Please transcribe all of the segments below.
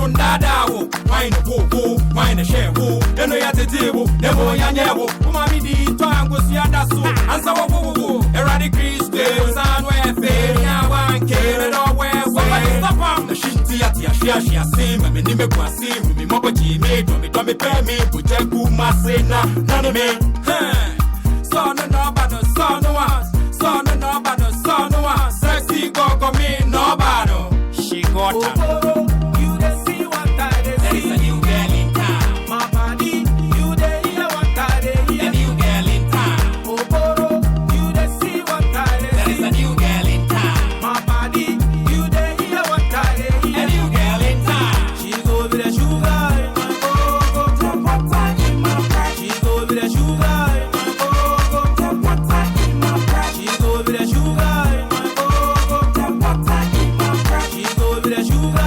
on Dadawo, wine a boo, wine a share woo, then we at the table, never yanyawo, Umami di Tango Siadasu, and so woo, eradic stairs and where fair, one came or where stop the shitty she has seen me, name Quasi, me Mobaji made, me don't be pay me, put a good massena, none of me. Son no bad, son no one, son no bad, son no one, sexy go me, no bad. She got you the see what I did. There is a new girl in town. My body, you the hear what I did. A new girl in town. You the see what I did. There is a new girl in town. My body, you the hear what I did. A new girl in town. She go with the sugar in my go, jump water in my bag. She go with the sugar in my go, jump water in my bag. She go with the sugar in my go, jump water in my bag. She go with the sugar.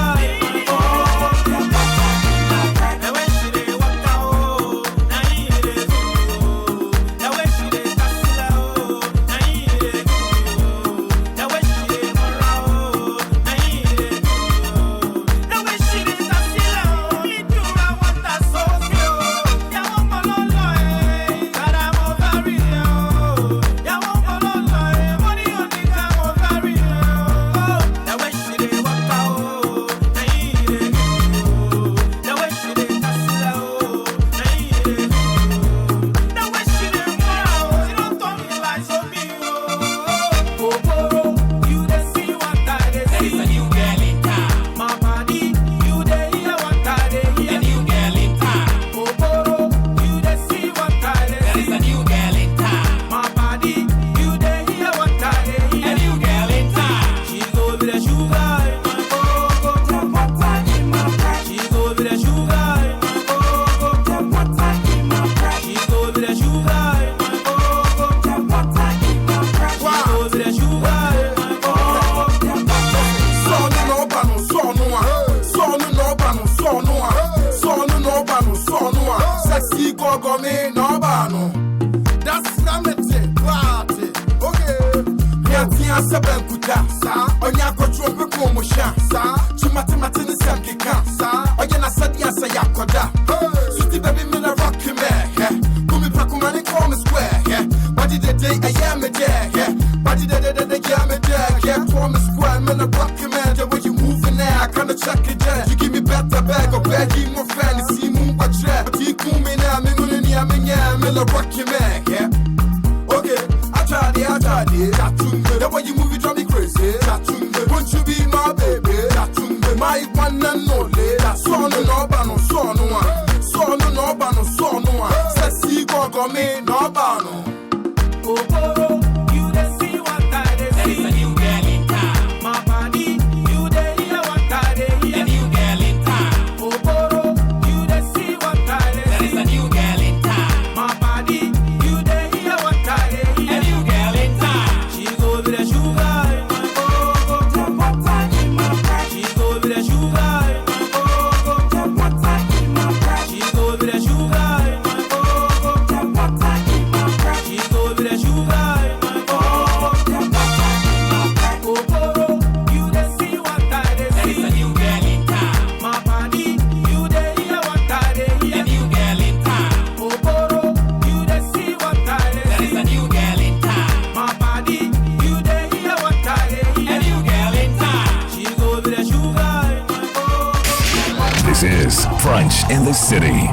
This is Brunch in the City,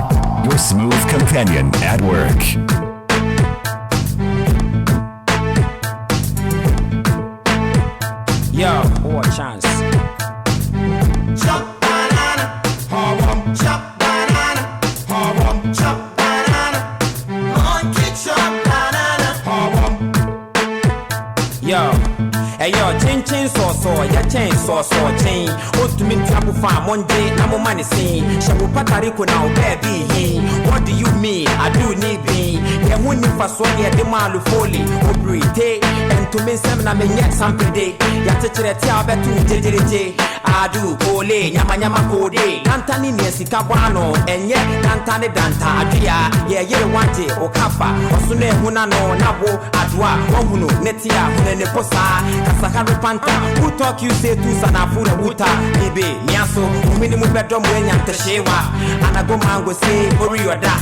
your smooth companion at work. Yo, what chance? Chop banana, chop banana, chop banana, monkey chop banana. Yo, hey yo, chin so, ya chin so chin. What to mean travel farm one day, na mo money seen. Shabu patariko now baby. What do you mean? I do need be. Ya wuni faso ya de malu foli. Obrite, and to me sem na me nyek sample day. Ya techere tia betu jejeje. adu kole nyama nyama kode dantani ne sika bwano enye dantane danta adua ye wante okafa osune huna no nabo adua wohunu netia hunene posa kasaka repanta who talk you say to sana fura wuta ibe miaso umini mu bedom wenya nteshewa anago mango say orioda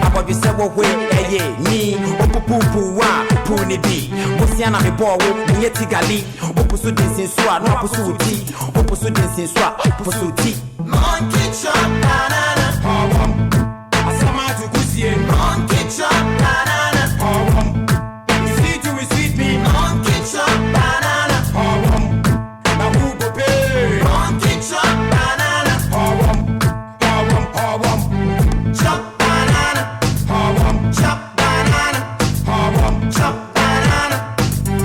abobi sebo we eye ni opupupu wa puni bi busiana me bo wo nyeti gali opusu densin so a no opusu uti opusu densin so a opusu uti monkey chop banana asama to kusie monkey chop banana you sweet me monkey chop banana na who go pay monkey chop banana chop banana chop banana chop banana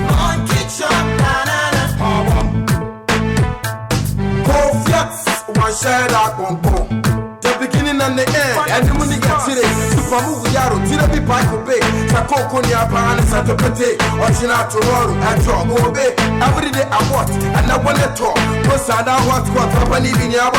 monkey chop banana one share that compo. The beginning and the end, and the money gets it. Super move yaro, tira be bike obey. Sakoko ni apa and Satopete, or China tomorrow, and talk obey. Every day I watch, and I want to talk. Because I don't want to company in your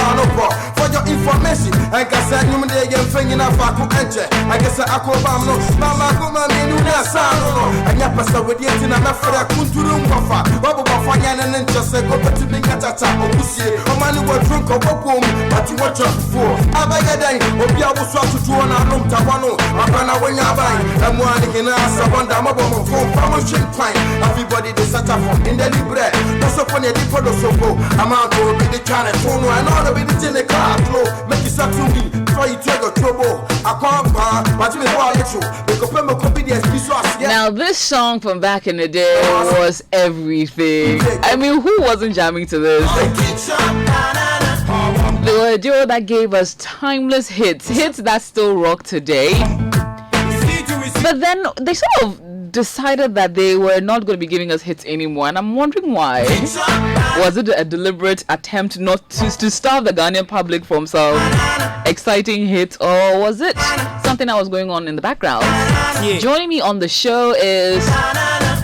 for your information. I guess I knew the again thing in a vacuum enter. I guess I call no Mama Goma Menu Sano, and Yapasa with yet in a Mafra Kunturum Wafa, Baba Fayan and just go to the Katata or Pussy, or money will drink or walk home, but you watch out for. Abayaday, Obia was swap to two on our room, Tawano, Abana when you're buying, and one in us, a wonder mobile phone, promotion fine. Everybody they sat up in the libre, that's upon a deep so I'm out to be the channel phone, and all the bit in the car flow, make it start to me, try to take a trouble. I can't buy, but you know, now this song from back in the day was everything. I mean, who wasn't jamming to this? They were a duo that gave us timeless hits that still rock today. But then they sort of decided that they were not going to be giving us hits anymore, and I'm wondering why. Was it a deliberate attempt not to starve the Ghanaian public from some exciting hits, or was it something that was going on in the background? Yeah. Joining me on the show is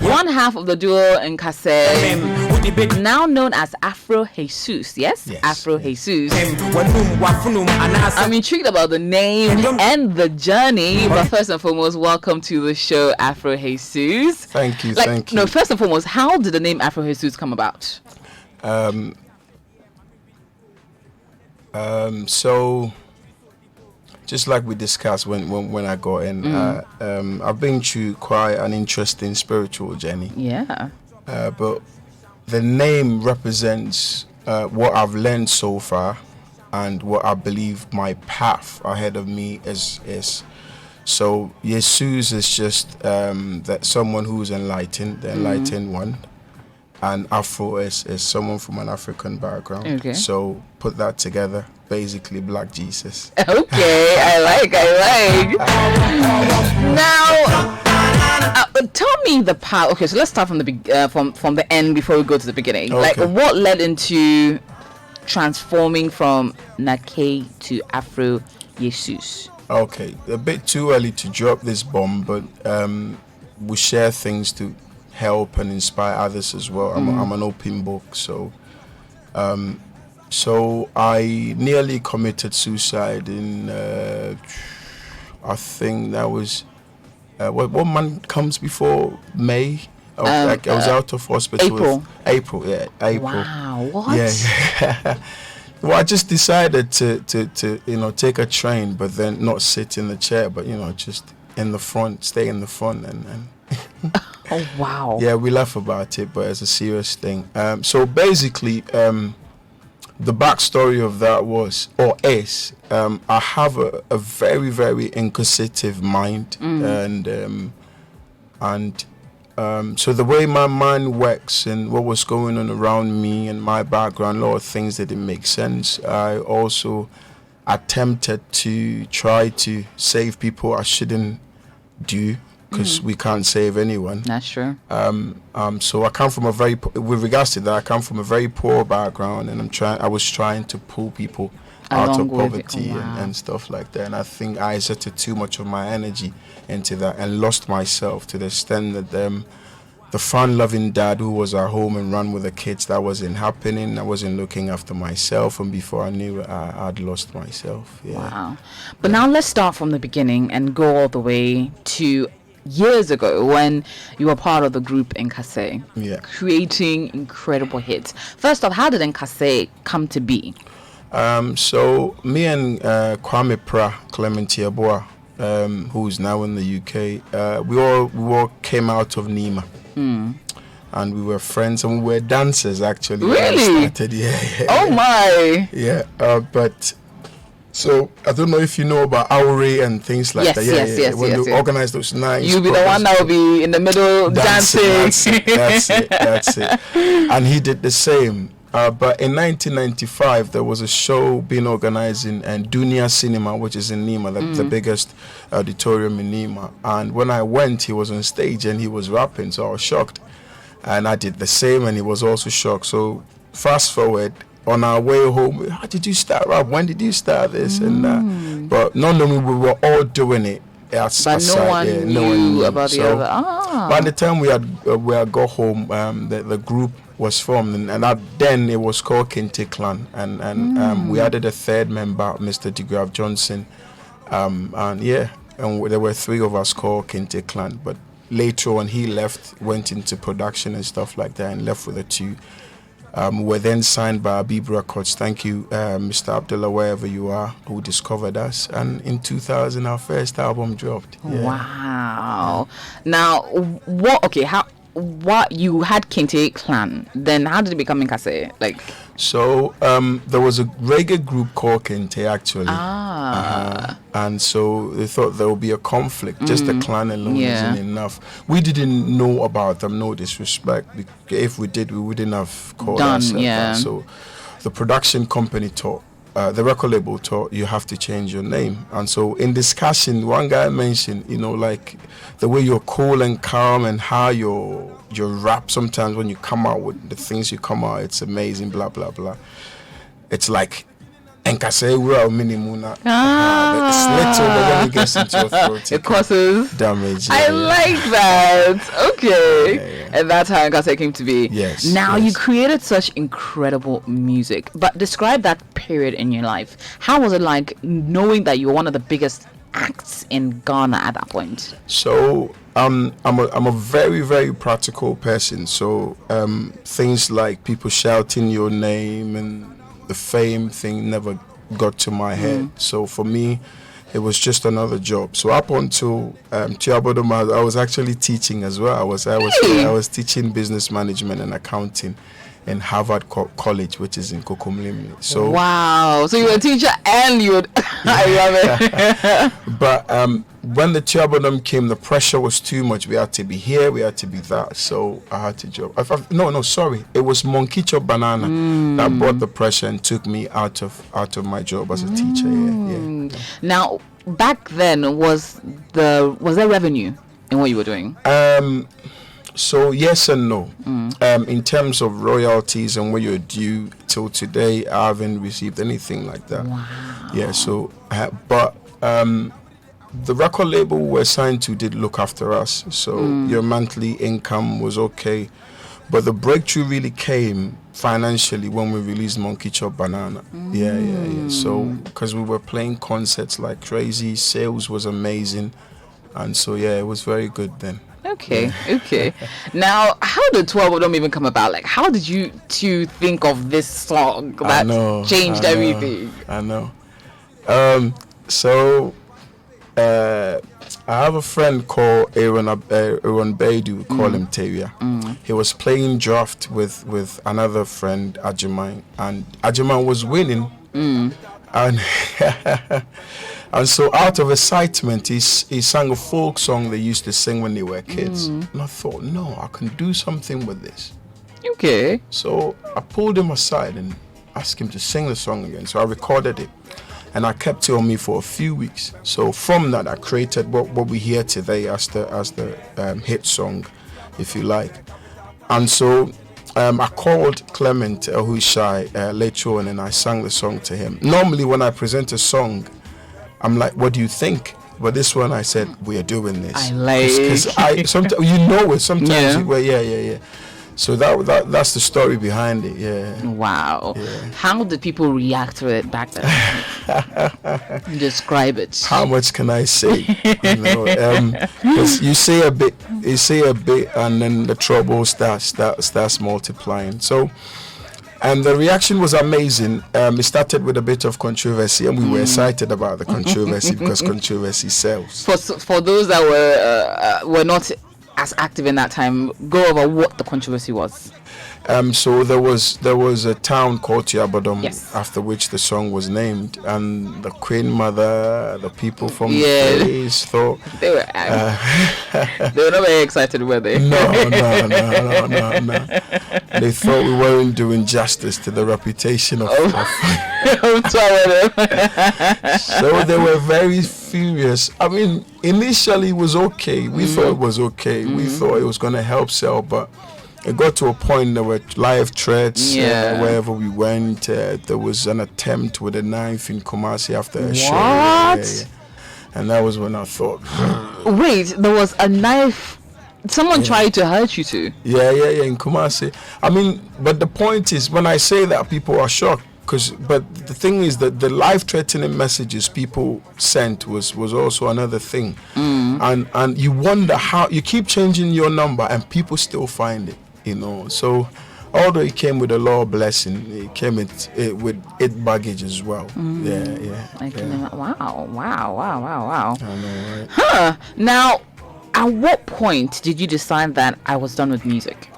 one half of the duo Nkasei, now known as Afro Yesus. Yes? Afro Yesus. I'm intrigued about the name and the journey, but first and foremost, welcome to the show, Afro Yesus. Thank you, thank you. No, first and foremost, how did the name Afro Yesus come about? So just like we discussed when I got in, I've been through quite an interesting spiritual journey. Yeah. But the name represents what I've learned so far and what I believe my path ahead of me is. So Jesus is just that someone who's enlightened, the enlightened one. And Afro is someone from an African background. Okay. So put that together, basically Black Jesus. Okay, I like. Now, tell me the path. Okay, so let's start from the from the end before we go to the beginning. Okay. Like, what led into transforming from Nakay to Afro Yesus? Okay, a bit too early to drop this bomb, but we share things to help and inspire others as well. I'm an open book, so I nearly committed suicide in I think that was what month comes before May. I was out of hospital. April. Wow, what? Yeah. Well, I just decided to take a train, but then not sit in the chair, but just in the front, stay in the front and Oh wow. Yeah, we laugh about it, but it's a serious thing. So basically, the backstory of that is I have a very, very inquisitive mind, and so the way my mind works and what was going on around me and my background, a lot of things that didn't make sense. I also attempted to try to save people I shouldn't do, because we can't save anyone. That's true. So I come from with regards to that, I come from a very poor background, and I was trying to pull people out of poverty and stuff like that. And I think I exerted too much of my energy into that and lost myself to the extent that the fun-loving dad who was at home and run with the kids. That wasn't happening. I wasn't looking after myself, and before I knew it, I'd lost myself. Yeah. Wow. But now let's start from the beginning and go all the way to years ago when you were part of the group Nkasei, creating incredible hits. First off, how did Nkasei come to be? So me and Kwame Pra, Clement Yeboah, who's now in the UK, we all came out of Nima. And we were friends and we were dancers actually. Really? Oh my. Yeah, but so I don't know if you know about Aure and things like that. Yes. When they organize those nights, you'll be the one that will be in the middle dancing. That's it. And he did the same. But in 1995, there was a show being organized in Dunia Cinema, which is in Nima, the biggest auditorium in Nima. And when I went, he was on stage and he was rapping, so I was shocked. And I did the same, and he was also shocked. So fast forward, on our way home, how did you start rap? When did you start this? And but none of them, we were all doing it. But no one knew about the other. By the time we had got home, the group was formed, and then it was called Kente Clan, and we added a third member, Mr. DeGraff Johnson, and there were three of us called Kente Clan. But later on, he left, went into production and stuff like that, and left with the two. We were then signed by Abib Records. Thank you, Mr. Abdullah, wherever you are, who discovered us. And in 2000, our first album dropped. Yeah. Wow. Now, what you had Kente Clan, then how did it become Nkasei? So there was a reggae group called Kente actually, and so they thought there would be a conflict. Just the clan alone isn't enough. We didn't know about them, no disrespect. If we did, we wouldn't have called ourselves that. So the production company thought, the record label thought, you have to change your name. And so in discussion, one guy mentioned, the way you're cool and calm and how your rap, sometimes when you come out with the things you come out, it's amazing, blah, blah, blah. It's like, Nkasei, we're a minimuna. The slit over when it gets into your throat. It causes damage. I like that. Okay. And that's how Nkasei came to be. Yes. Now, you created such incredible music, but describe that period in your life. How was it like knowing that you were one of the biggest acts in Ghana at that point? So I'm a very, very practical person. So things like people shouting your name and the fame thing never got to my head. So for me, it was just another job. So up until Tiabodoma, I was actually teaching as well. I was teaching business management and accounting in Harvard College, which is in Kokomlimi. So wow! So you were a teacher and you would I love it. But when the Tiabodom came, the pressure was too much. We had to be here, we had to be that. So I had to job. Sorry, it was Monkey Chop Banana that brought the pressure and took me out of my job as a teacher. Yeah. Now, back then, was there revenue in what you were doing? So yes and no. In terms of royalties and what you're due, till today I haven't received anything like that. Wow. Yeah. So, but the record label we were signed to did look after us. So your monthly income was okay, but the breakthrough really came financially when we released Monkey Chop Banana. Yeah. So because we were playing concerts like crazy, sales was amazing, and so it was very good then. Okay. Now, how did 12 of them even come about? Like, how did you two think of this song that changed everything? I know. So I have a friend called Aaron Baidu, we call him Tevia. He was playing draft with another friend, Ajiman, and Ajiman was winning. And and so out of excitement, he sang a folk song they used to sing when they were kids. And I thought, no, I can do something with this. Okay. So I pulled him aside and asked him to sing the song again. So I recorded it, and I kept it on me for a few weeks. So from that, I created what we hear today as the hit song, if you like. And so I called Clement, who's shy, later on, and I sang the song to him. Normally, when I present a song, I'm like, what do you think? But this one, I said, we are doing this. I like. Because I sometimes it. Sometimes Yeah. yeah. So that's the story behind it. Yeah. Wow. Yeah. How did people react to it back then? Describe it. How much can I say? 'Cause you say a bit, and then the trouble starts multiplying. So, and the reaction was amazing. It started with a bit of controversy, and we were excited about the controversy because controversy sells. For those that were not as active in that time, go over what the controversy was. So there was a town called Tiabodom, Yes. after which the song was named, and the Queen Mother, the people from Yeah. the place thought They were not very excited, were they? no. They thought we weren't doing justice to the reputation of. So they were very furious. I mean, initially it was okay. We thought it was okay. We thought it was going to help sell, but it got to a point there were live threats wherever we went. There was an attempt with a knife in Kumasi after a show. What? And that was when I thought, Wait, there was a knife. Someone tried to hurt you too. yeah, in Kumasi. I mean, but the point is, when I say that, people are shocked. But the thing is that the life-threatening messages people sent was also another thing. And you wonder how you keep changing your number and people still find it, So although it came with a law blessing, it came with it baggage as well. Wow. I know, right? Huh. Now, at what point did you decide that I was done with music?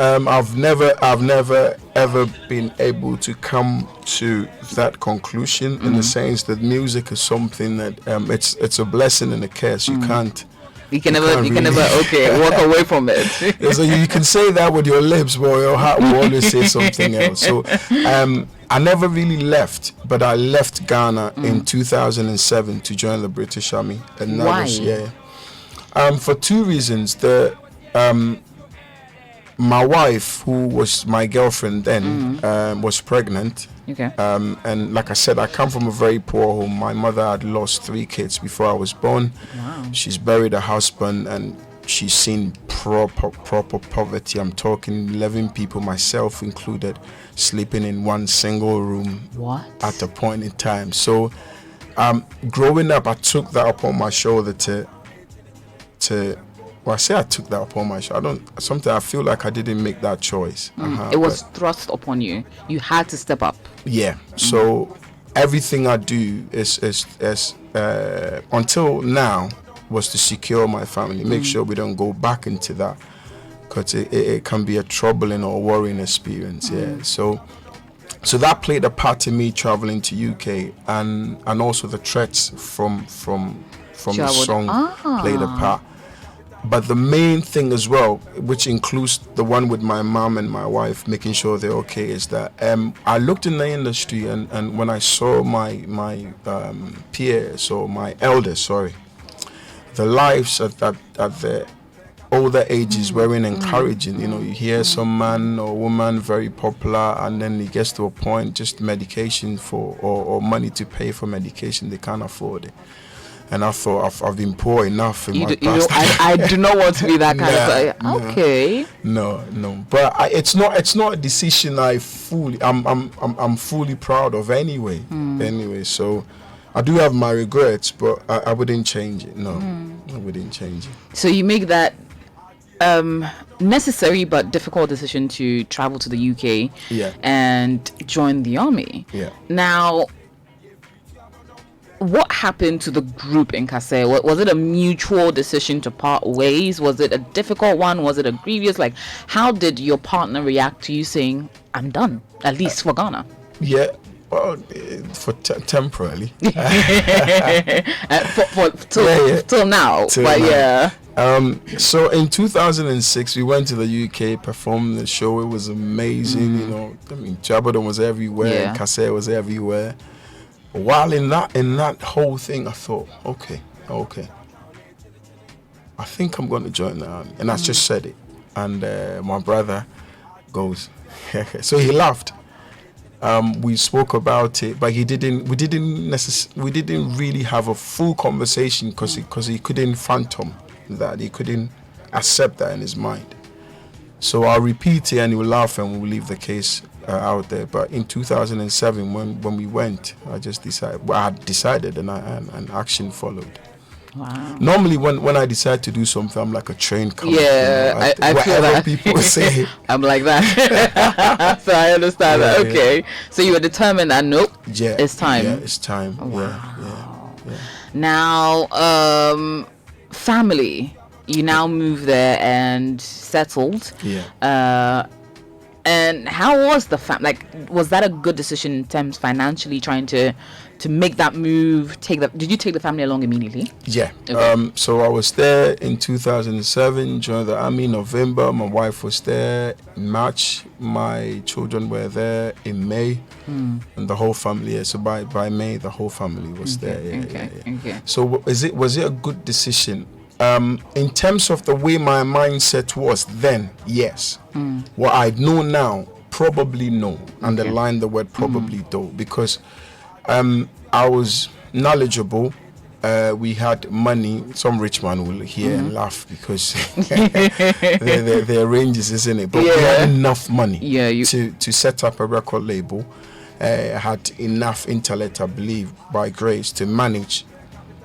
I've never ever been able to come to that conclusion in the sense that music is something that it's a blessing and a curse. You can't. You can never walk away from it. So you can say that with your lips, but your heart will always say something else. So I never really left, but I left Ghana in 2007 to join the British Army. And Why? For two reasons. My wife, who was my girlfriend then, was pregnant. Okay. And like I said, I come from a very poor home. My mother had lost 3 kids before I was born. Wow. She's buried her husband, and she's seen proper poverty. I'm talking 11 people, myself included, sleeping in one single room. What? At a point in time. So, growing up, I took that upon my shoulder I say I took that upon my shoulder. Sometimes I feel like I didn't make that choice. It was thrust upon you. You had to step up. Yeah. So everything I do is until now was to secure my family, make sure we don't go back into that, because it can be a troubling or worrying experience. Yeah. So that played a part in me traveling to UK, and also the threats from the song played a part. But the main thing as well, which includes the one with my mom and my wife, making sure they're okay, is that I looked in the industry, and when I saw my peers or my elders, the lives at the older ages weren't encouraging. You hear some man or woman very popular, and then it gets to a point, just medication or money to pay for medication, they can't afford it. And I thought I've been poor enough in my past. I do not want to be that kind of guy. Okay. No. But it's not a decision I'm fully proud of anyway. Anyway, so I do have my regrets, but I wouldn't change it. No, I wouldn't change it. So you make that necessary but difficult decision to travel to the UK and join the army. Yeah. Now, what happened to the group in Nkasei? Was it a mutual decision to part ways? Was it a difficult one? Was it a grievous? Like, how did your partner react to you saying, I'm done, at least for Ghana? Yeah, well, temporarily. Till now. So in 2006, we went to the UK, performed the show. It was amazing. Jabodon was everywhere. Nkasei was everywhere. While in that whole thing, I thought, okay, I think I'm going to join the army. And I just said it. And my brother goes, so he laughed. We spoke about it, but we didn't really have a full conversation because he couldn't fathom that, he couldn't accept that in his mind. So I'll repeat it and he'll laugh and we'll leave the case out there. But in 2007, when we went, I had decided and action followed. Wow. Normally, when I decide to do something, I'm like a train coming. Yeah, I feel that. People say, I'm like that. So I understand that. Okay. So you were determined that nope, it's time. Yeah, it's time. Wow. Yeah. Now, family. You now moved there and settled. Yeah. And how was the was that a good decision in terms financially, trying to make that move? Did you take the family along immediately? Yeah. Okay. So I was there in 2007, joined the army in November. My wife was there in March. My children were there in May, and the whole family. Yeah. So by May, the whole family was there. Yeah, Okay. So was it a good decision? In terms of the way my mindset was then, yes. What I know now, probably no. Underline the word probably though, because I was knowledgeable. We had money. Some rich man will hear and laugh because their ranges, isn't it? But we had enough money to set up a record label. Had enough intellect, I believe, by grace, to manage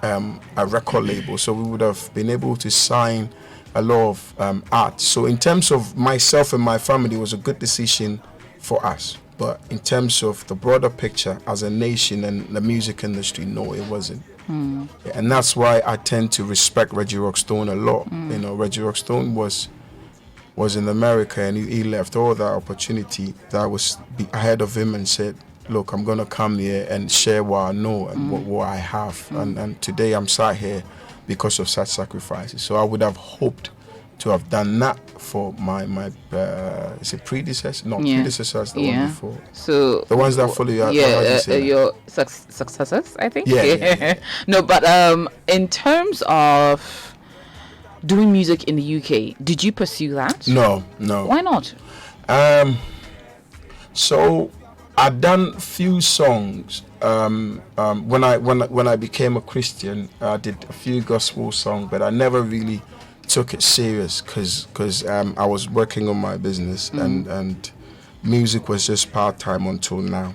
a record label, so we would have been able to sign a lot of art. So in terms of myself and my family, it was a good decision for us. But in terms of the broader picture as a nation and the music industry, no, it wasn't. Yeah, and that's why I tend to respect Reggie Rockstone a lot. You know, Reggie Rockstone was in America, and he left all that opportunity that was ahead of him and said, look, I'm going to come here and share what I know and what I have. And today I'm sat here because of such sacrifices. So I would have hoped to have done that for my is it predecessor? No, predecessors, the one before. So the ones that follow you. Your successors, I think. Yeah. No, but in terms of doing music in the UK, did you pursue that? No. Why not? So I'd done few songs when I became a Christian. I did a few gospel songs, but I never really took it serious because I was working on my business and music was just part-time until now.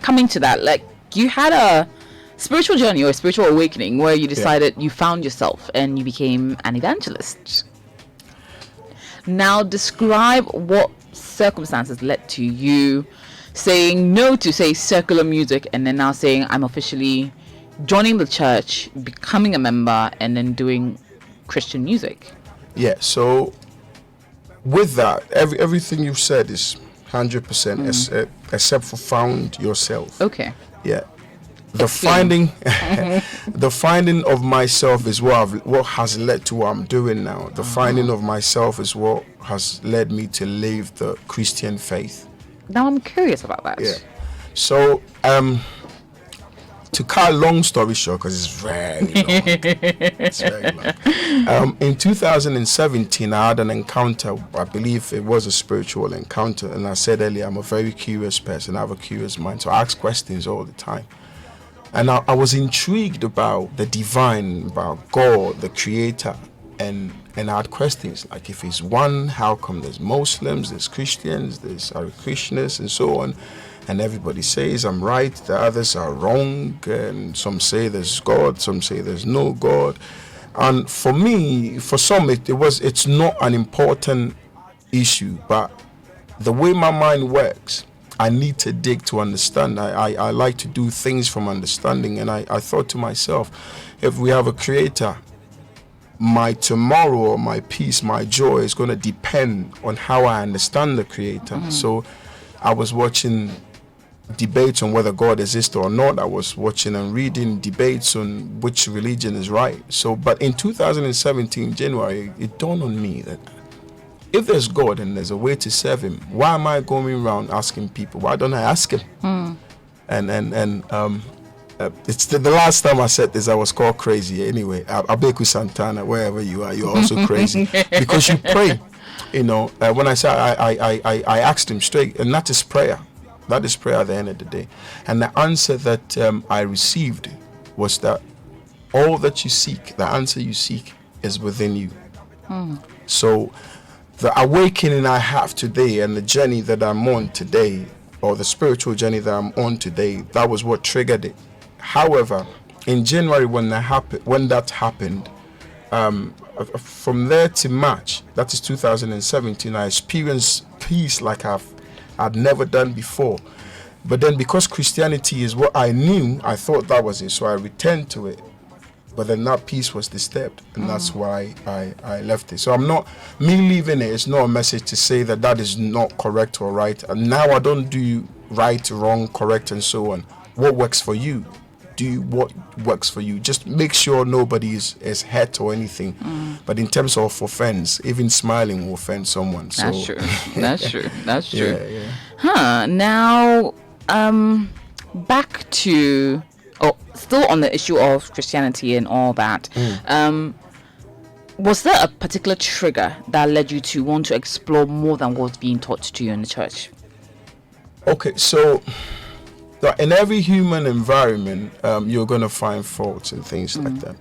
Coming to that, like, you had a spiritual journey or a spiritual awakening where you decided you found yourself and you became an evangelist. Now describe what circumstances led to you saying no to, say, secular music, and then now saying I'm officially joining the church, becoming a member, and then doing Christian music. Yeah, so with that, everything you've said is 100% except for found yourself. Okay. Yeah. The finding the finding of myself is what has led to what I'm doing now. The finding of myself is what has led me to live the Christian faith. Now I'm curious about that. Yeah. So to cut a long story short, because it's very long. It's very long. In 2017, I had an encounter. I believe it was a spiritual encounter. And I said earlier, I'm a very curious person. I have a curious mind. So I ask questions all the time. And I was intrigued about the divine, about God, the creator. And I had questions like, if he's one, how come there's Muslims, there's Christians, there's Hare Krishnas, and so on. And everybody says I'm right, the others are wrong, and some say there's God, some say there's no God. And for me, for some, it's not an important issue, but the way my mind works, I need to dig to understand. I like to do things from understanding, and I thought to myself, if we have a creator, my tomorrow or my peace, my joy is going to depend on how I understand the creator. So I was watching debates on whether God exists or not. I was watching and reading debates on which religion is right. So, but in 2017, January, it dawned on me that if there's God and there's a way to serve him, why am I going around asking people? Why don't I ask him? It's the last time I said this, I was called crazy. Anyway, Abeku Santana, wherever you are, you're also crazy because you pray. You know, when I say I asked him straight, and that is prayer. That is prayer at the end of the day. And the answer that I received was that all that you seek, the answer you seek, is within you. So the awakening I have today and the journey that I'm on today, or the spiritual journey that I'm on today, that was what triggered it. However, in January when that happened, from there to March, that is 2017, I experienced peace like I'd never done before. But then because Christianity is what I knew, I thought that was it, so I returned to it. But then that peace was disturbed, and that's why I left it. So me leaving it is not a message to say that is not correct or right. And now I don't do right, wrong, correct, and so on. What works for you? Do what works for you. Just make sure nobody is hurt or anything. But in terms of offense, even smiling will offend someone. So. That's true. That's true. That's true. Yeah. Now, back to... still on the issue of Christianity and all that, was there a particular trigger that led you to want to explore more than what's being taught to you in the church? Okay, so in every human environment, you're going to find faults and things like that.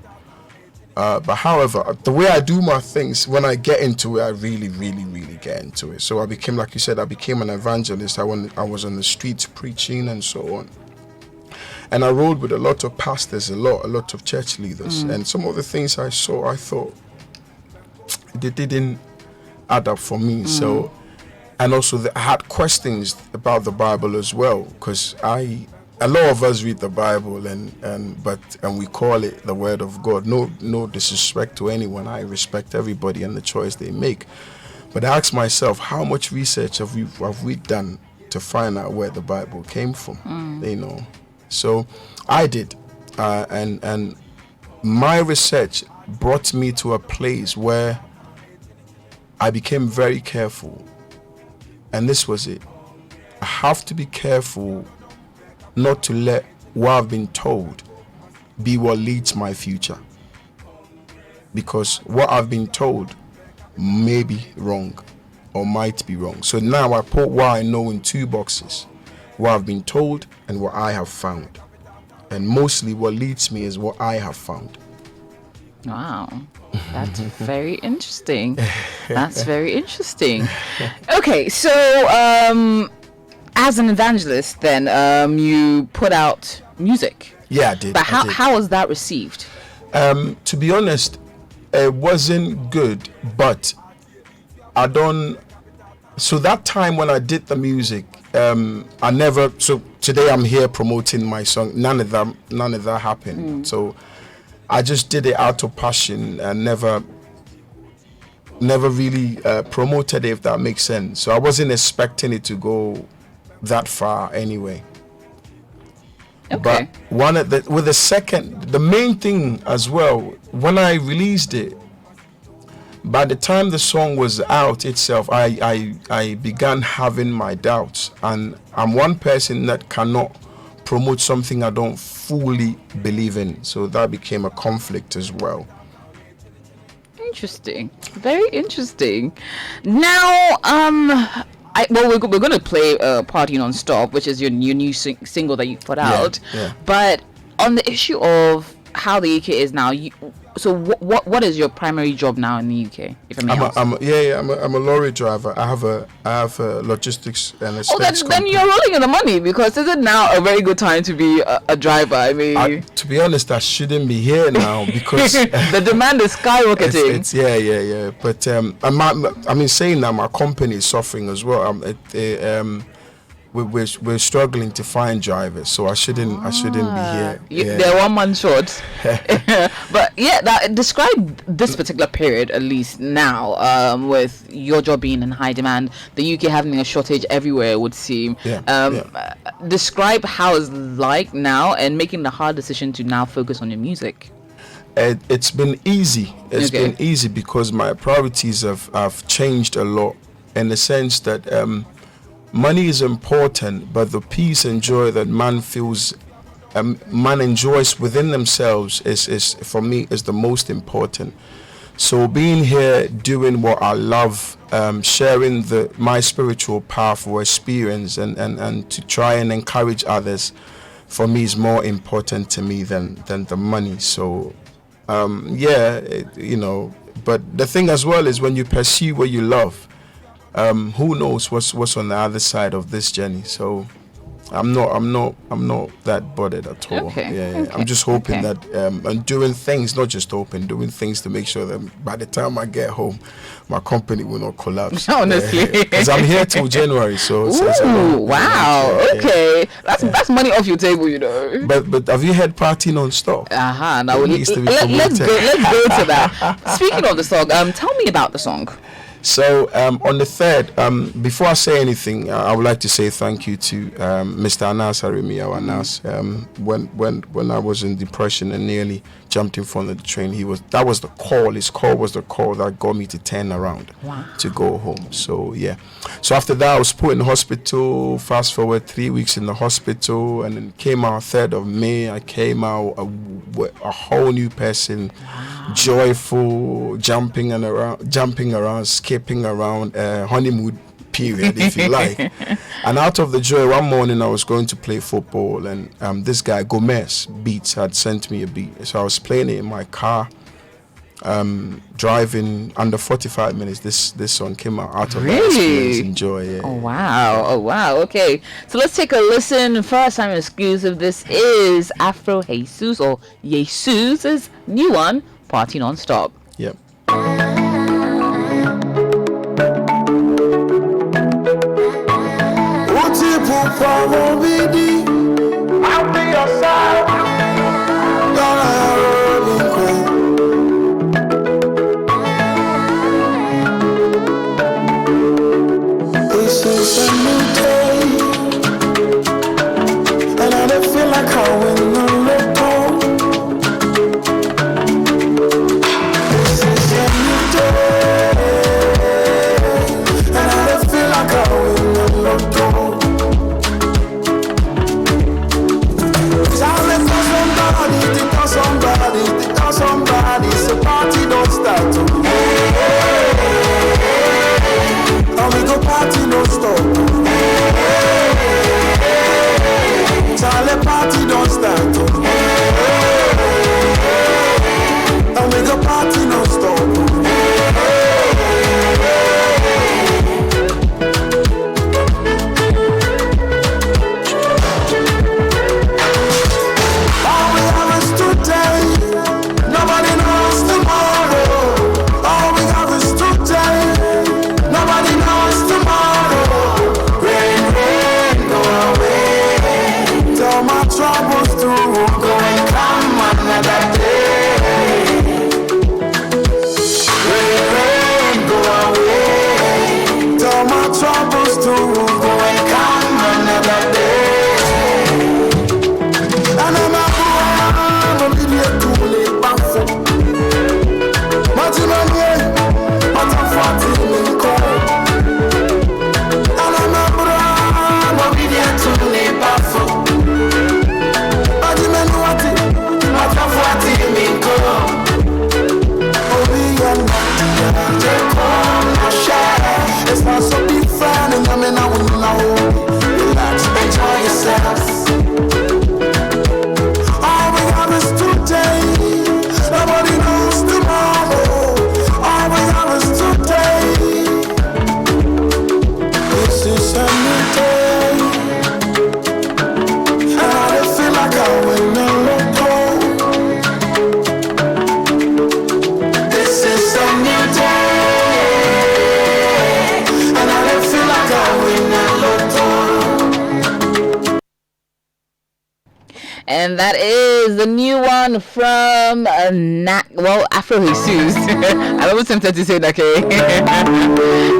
But however, the way I do my things, when I get into it, I really, really, really get into it. So I became, like you said, I became an evangelist. I was on the streets preaching and so on. And I rode with a lot of pastors, a lot of church leaders. And some of the things I saw, I thought, they didn't add up for me. So, and also I had questions about the Bible as well, because a lot of us read the Bible and we call it the Word of God. No disrespect to anyone. I respect everybody and the choice they make. But I ask myself, how much research have we done to find out where the Bible came from? You know. So I did, and my research brought me to a place where I became very careful, and this was it. I have to be careful not to let what I've been told be what leads my future, because what I've been told may be wrong or might be wrong. So now I put what I know in two boxes: what I've been told and what I have found. And mostly what leads me is what I have found. Wow, that's very interesting. That's very interesting. Okay, so as an evangelist then, you put out music. Yeah, I did. But how was that received? To be honest, it wasn't good, but so that time when I did the music, so today I'm here promoting my song. None of that happened. So I just did it out of passion and never really promoted it, if that makes sense. So I wasn't expecting it to go that far anyway. Okay. But the main thing as well, when I released it, by the time the song was out itself, I began having my doubts, and I'm one person that cannot promote something I don't fully believe in, so that became a conflict as well. Interesting, very interesting. Now, we're going to play "Party Non-Stop," which is your new single that you put out. Yeah. But on the issue of how the UK is now, so what is your primary job now in the UK, if I may ask? I'm a lorry driver. I have a logistics and a space company. Then you're rolling in the money, because is it now a very good time to be a driver? I mean, to be honest, I shouldn't be here now because the demand is skyrocketing. It's yeah. But saying that, my company is suffering as well. We're struggling to find drivers, so I shouldn't be here. They're 1 month short. But describe this particular period, at least now, with your job being in high demand, the UK having a shortage everywhere, it would seem. Describe how it's like now and making the hard decision to now focus on your music. It's been easy. It's been easy because my priorities have changed a lot, in the sense that money is important, but the peace and joy that man enjoys within themselves is for me is the most important. So being here, doing what I love, sharing my spiritual path or experience, and to try and encourage others, for me is more important to me than the money. So but the thing as well is when you pursue what you love, who knows what's on the other side of this journey. So I'm not that bothered at all. Okay. I'm just hoping that I'm doing things, not just doing things to make sure that by the time I get home, my company will not collapse. Honestly, because I'm here till January. So wow. Okay, that's money off your table, you know. But have you had Party Non-Stop? Now let's go to that. Speaking of the song, tell me about the song. So on the 3rd, before I say anything, I would like to say thank you to Mr. Anas Arimi, our Anas. When I was in depression and nearly jumped in front of the train, that was the call. His call was the call that got me to turn around to go home. So yeah. So after that, I was put in the hospital. Fast forward 3 weeks in the hospital, and then came out 3rd of May. I came out a whole new person, joyful, jumping around, skipping around, honeymoon period, if you like. And out of the joy, one morning I was going to play football, and this guy Gomez Beats had sent me a beat, so I was playing it in my car, driving. Under 45 minutes this song came out of that experience and joy. Yeah. Oh wow. Okay, so let's take a listen. First time exclusive. This is Afro Yesus, or Yesus's new one, Party Non-Stop. Yep. I'll be your side. This is a new day, and I don't feel like I win the lotto. This is a new day, and I don't feel like I win the lotto. Somebody, so party don't start. And we go party don't stop. Charlie, party don't start. And we go party don't stop. And that is the new one from Afro Yesus. I was tempted to say Nakay.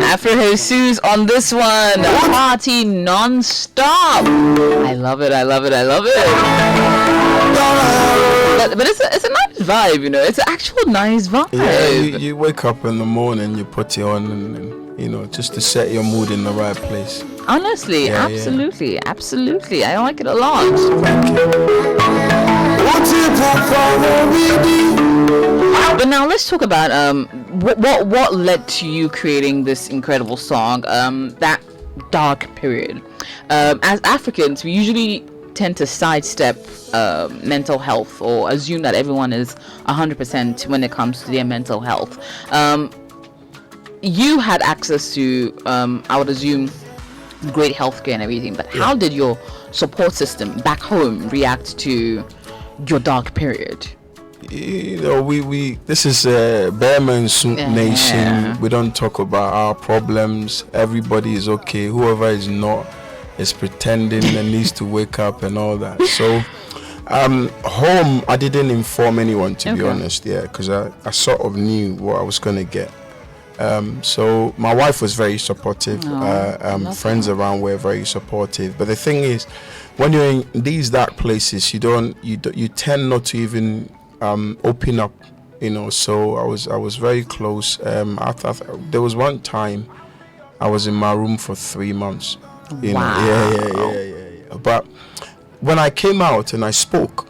Afro Yesus on this one, Party Non-Stop. I love it. But it's a nice vibe, you know. It's an actual nice vibe. Yeah, you wake up in the morning, you put it on, and you know, just to set your mood in the right place. Honestly, absolutely. I like it a lot. Thank you. But now let's talk about what led to you creating this incredible song, that dark period. As Africans, we usually tend to sidestep mental health or assume that everyone is 100% when it comes to their mental health. You had access to, I would assume, great healthcare and everything, but how did your support system back home react to your dark period? You know, we this is a Bearman's nation. We don't talk about our problems. Everybody is okay. Whoever is not is pretending and needs to wake up and all that. So home, I didn't inform anyone, to be honest, because I sort of knew what I was going to get. So my wife was very supportive. Friends around were very supportive. But the thing is, when you're in these dark places, you tend not to even open up, you know. So I was very close. There was one time I was in my room for 3 months. You know, yeah. But when I came out and I spoke,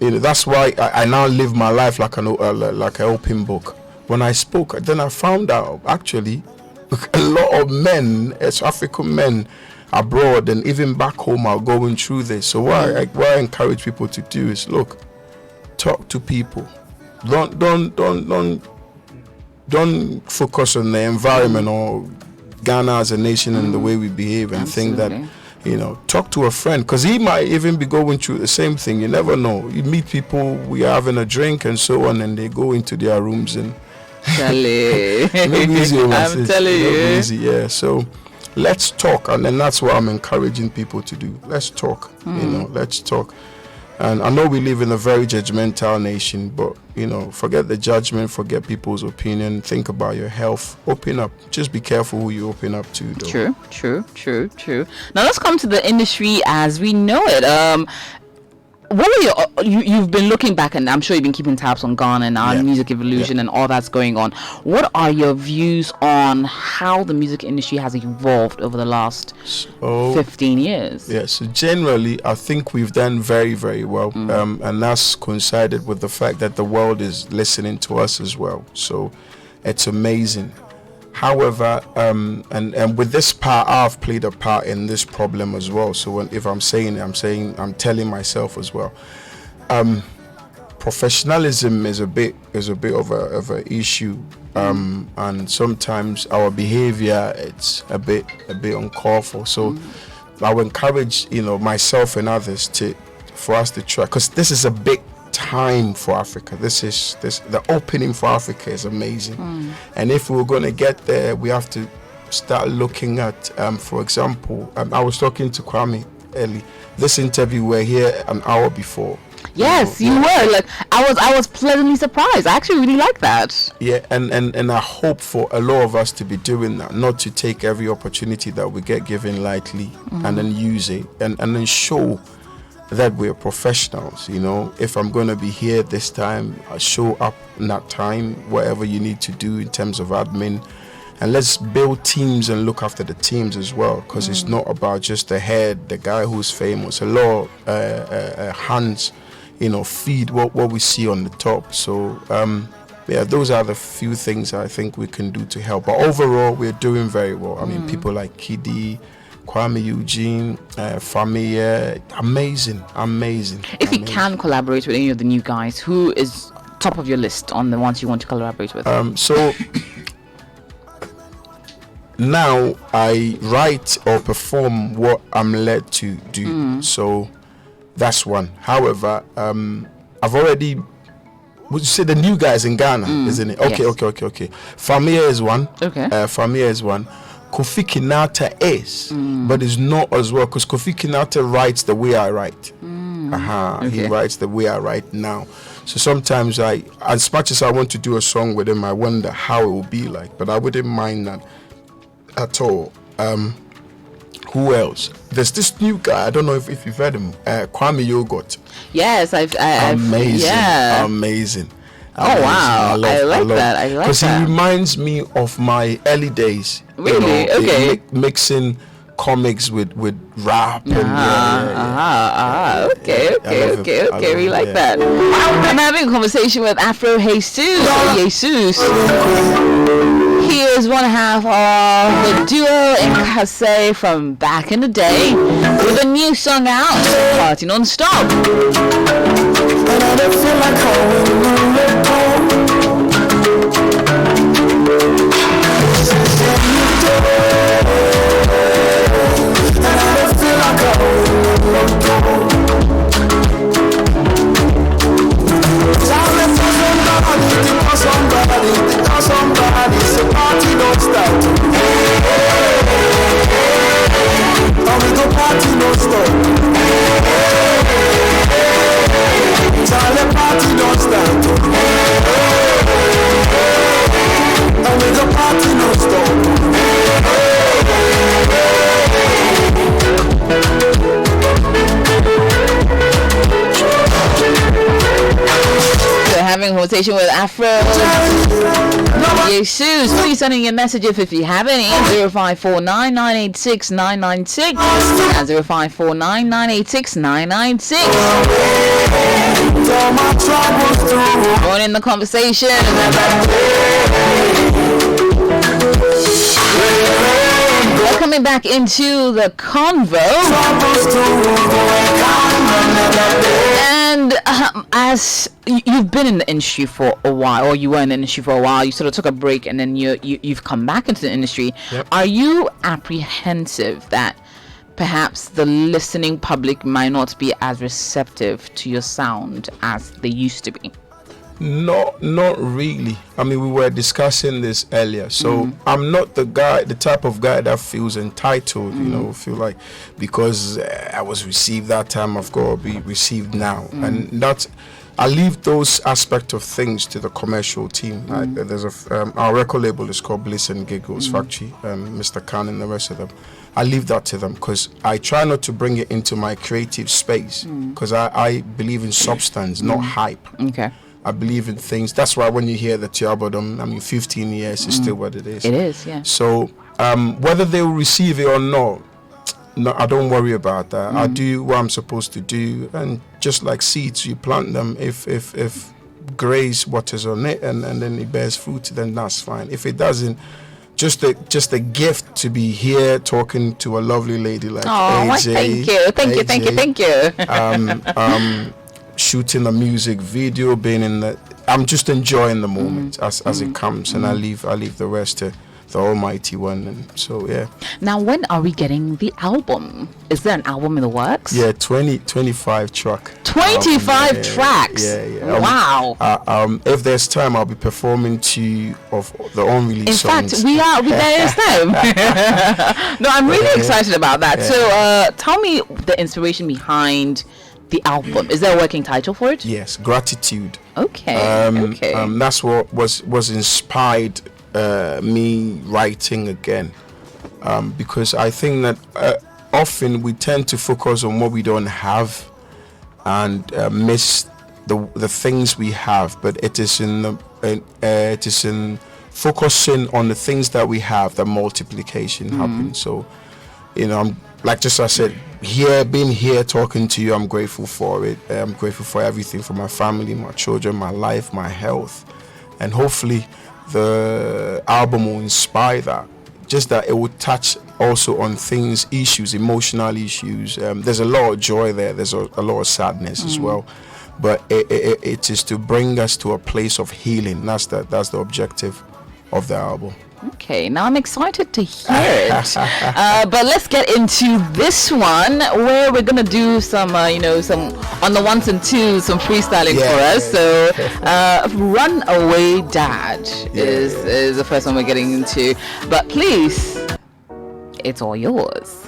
you know, that's why I now live my life like an open book. When I spoke, then I found out actually a lot of men, as African men abroad and even back home, are going through this. So what I encourage people to do is, look, talk to people. Don't focus on the environment or Ghana as a nation and the way we behave and think that, you know, talk to a friend, because he might even be going through the same thing. You never know. You meet people, we are having a drink and so on, and they go into their rooms and I'm telling you. Yeah. So let's talk, and then that's what I'm encouraging people to do. Let's talk. You know, let's talk. And I know we live in a very judgmental nation, but, you know, forget the judgment, forget people's opinion, think about your health, open up. Just be careful who you open up to, though. True. Now let's come to the industry as we know it. What are you've been looking back, and I'm sure you've been keeping tabs on Ghana and our music evolution and all that's going on. What are your views on how the music industry has evolved over the last 15 years? Yeah, so generally, I think we've done very, very well. And that's coincided with the fact that the world is listening to us as well. So it's amazing. However, and with this part, I've played a part in this problem as well. So if I'm saying it, I'm telling myself as well. Professionalism is a bit of a issue, and sometimes our behavior, it's a bit uncalled for. So I would encourage, you know, myself and others for us to try, because this is a big time for Africa. The opening for Africa is amazing, and if we're going to get there, we have to start looking at, for example, I was talking to Kwame early. This interview, we're here an hour before. Yes, you were. Like I was pleasantly surprised. I actually really like that. Yeah, and I hope for a lot of us to be doing that, not to take every opportunity that we get given lightly, and then use it and then show that we're professionals. You know, if I'm going to be here this time, I'll show up in that time, whatever you need to do in terms of admin, and let's build teams and look after the teams as well, because it's not about just the head, the guy who's famous. A lot of hands, you know, feed what we see on the top. So those are the few things I think we can do to help, but overall we're doing very well. I mean, people like Kidi, Kwame Eugene, Famia, amazing. If you can collaborate with any of the new guys, who is top of your list on the ones you want to collaborate with? So now I write or perform what I'm led to do. So that's one. However, I've already, would you say the new guys in Ghana, isn't it? Okay, yes. Okay. Famia is one. Okay. Famia is one. Kofi Kinata is, but it's not as well, because Kofi Kinata writes the way I write. He writes the way I write now. So sometimes as much as I want to do a song with him, I wonder how it will be like, but I wouldn't mind that at all. Who else? There's this new guy, I don't know if you've heard him, Kwame Yogurt. Yes, I've amazing. Yeah. Amazing. Oh wow, I like that. Because he reminds me of my early days. Really? Okay. Mixing comics with rap. Okay. We like that. I'm having a conversation with Afro Yesus. He is one half of the duo Nkasei from back in the day with a new song out, Party Non-Stop. Somebody, so party don't stop. Oh, we go party don't stop. Charlie, party don't stop. Oh, we go party don't stop. Having a conversation with Afro Yesus. Please send in your messages if you have any. 0549 986 996 and 0549 986 996. Join in the conversation. We're coming back into the convo. And as you've been in the industry for a while, or you were in the industry for a while, you sort of took a break and then you've come back into the industry. Yep. Are you apprehensive that perhaps the listening public might not be as receptive to your sound as they used to be? Not really. I mean, we were discussing this earlier. So I'm not the type of guy that feels entitled, feel like because I was received that time, I've got to be received now. And that's, I leave those aspects of things to the commercial team. Like, there's our record label is called Bliss and Giggles Factory, Mr. Khan and the rest of them. I leave that to them because I try not to bring it into my creative space because I believe in substance, not hype. Okay. I believe in things. That's why when you hear the album, 15 years is still what it is. It is, yeah. So whether they will receive it or not, no, I don't worry about that. I do what I'm supposed to do, and just like seeds, you plant them. If grace waters on it and then it bears fruit, then that's fine. If it doesn't, just a gift to be here talking to a lovely lady like AJ. Thank you. Shooting a music video, being in the, I'm just enjoying the moment as it comes, and I leave the rest to the Almighty One. And so Now, when are we getting the album? Is there an album in the works? 25 track. 25 tracks. Yeah. Wow. If there's time, I'll be performing 2 of the unreleased songs. In fact, there is time. No, I'm really excited about that. Yeah. So tell me the inspiration behind the album. Is there a working title for it? Yes, Gratitude. Okay. That's what was inspired me writing again, because I think that often we tend to focus on what we don't have and miss the things we have. But it is in focusing on the things that we have that multiplication happens. So, I'm like just I said, being here talking to you, I'm grateful for it. I'm grateful for everything, for my family, my children, my life, my health, and hopefully the album will inspire that. Just that it will touch also on things, issues, emotional issues. There's a lot of joy there. There's a lot of sadness as well, but it is to bring us to a place of healing. That's the objective of the album. Okay, now I'm excited to hear it. But let's get into this one where we're gonna do some, some on the ones and twos, some freestyling for us. So, Runaway Dad is the first one we're getting into. But please, it's all yours.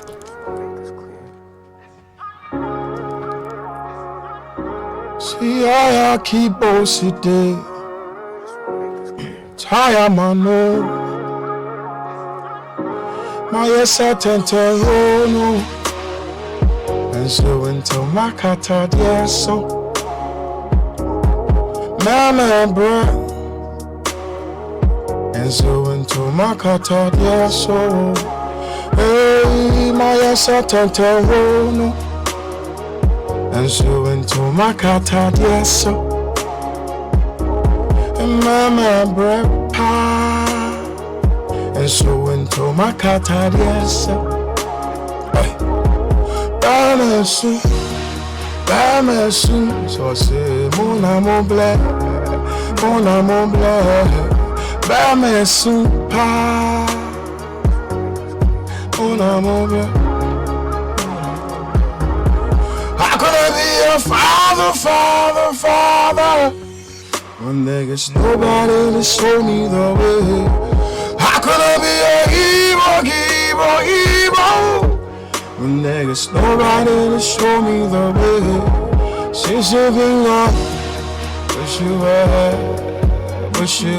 See, I keep sitting. Tire mano. My certain no. And so until my kata yes so. Mama bra. And so until my kata yes so. Hey, my yes, I turn to and so into my kata, yes, so. And mama bread pie, and so into my kata, yes, so. Bamasu, so I say, mon amour bleu, Bamasu, pa, mon amour bleu. How could I be a father, when there's nobody to show me the way? How could I be a hero? When there's nobody to show me the way. Since you've been gone, wish you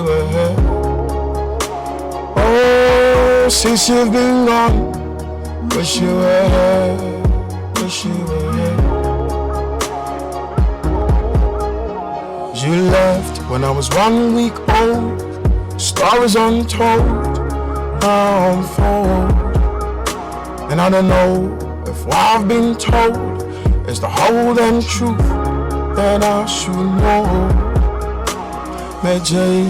were here. Oh, since you've been gone, wish you were here. You left when I was 1 week old. Stories untold, now unfold. And I don't know if what I've been told is the whole and truth that I should know. Meje.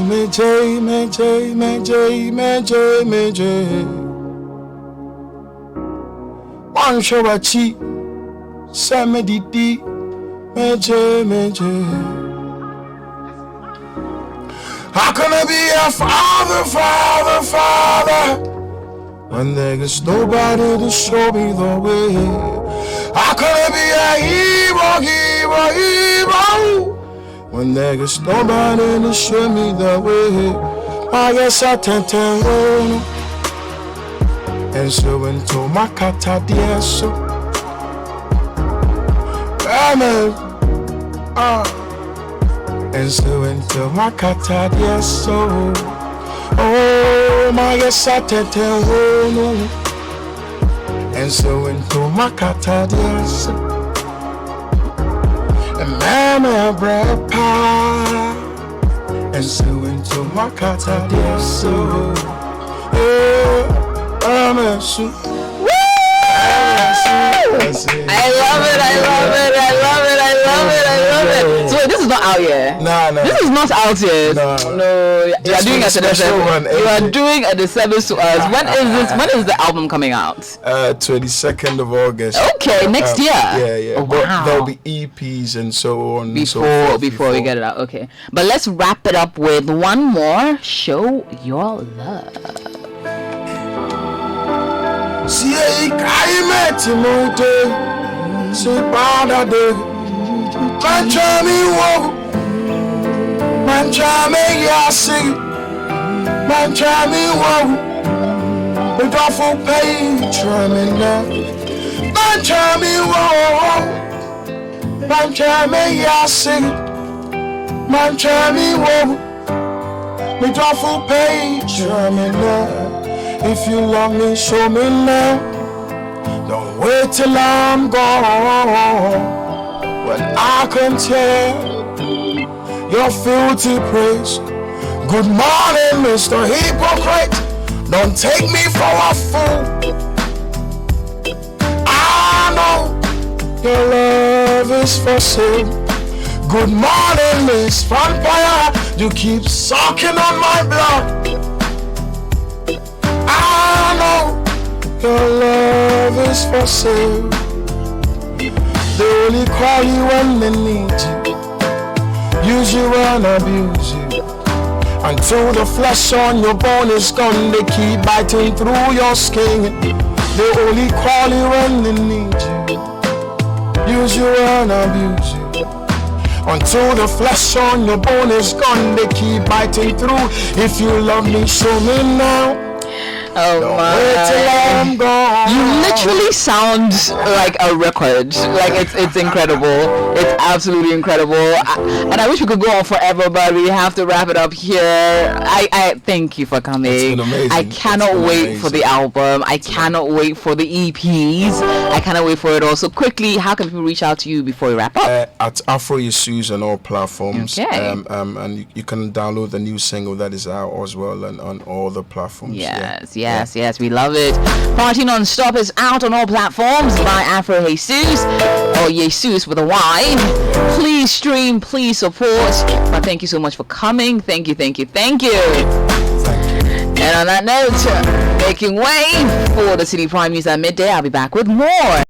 One show a cheat, send didi, meje. How can I be a father? When there's nobody to show me the way. How could I be a hero? When there's nobody to show me the way. I guess I tend to run. And so into my kata dear so. Amen. And so into my kata dear so. Oh, my yes, I tend to run. And so into my kata yes. And mama bread pie. And so into my kata yes. So, oh, I'm a soup. I love it. So this is not out yet. No. This is not out yet. No. You are doing a disservice. You are doing a disservice to us. When is this? When is the album coming out? 22nd of August. Okay, next year. Yeah. Oh, wow. There'll be EPs and so on. Before we get it out. Okay, but let's wrap it up with one more. Show Your Love. See, I met him all day. See, Pada day. Man, try me, whoa. Man, try me, yeah, sing. Man, try me, whoa. But off for pay, try me now. Man, try me, whoa. Man, try me, yeah, sing. Man, try me, whoa. But off for pay, try me now. If you love me, show me now. Don't wait till I'm gone. When I can tell your filthy praise. Good morning, Mr. Hypocrite. Don't take me for a fool. I know your love is for sale. Good morning, Miss Vampire. You keep sucking on my blood. I know your love is for sale. They only call you when they need you. Use you and abuse you. Until the flesh on your bone is gone, they keep biting through your skin. They only call you when they need you. Use you and abuse you. Until the flesh on your bone is gone, they keep biting through. If you love me, show me now. Oh my! You literally sound like a record. Like it's incredible. It's absolutely incredible. And I wish we could go on forever, but we have to wrap it up here. I thank you for coming. It's been amazing. I cannot wait for the album. I cannot wait for the EPs. I cannot wait for it all. So quickly, how can people reach out to you before we wrap up? At Afro Yesus on all platforms. Okay. And you can download the new single that is out as well and on all the platforms. Yes. Yes, we love it. Party Non-Stop is out on all platforms by Afro Yesus, or Jesus with a Y. Please stream, please support. But thank you so much for coming. Thank you. And on that note, making way for the City Prime News at midday. I'll be back with more.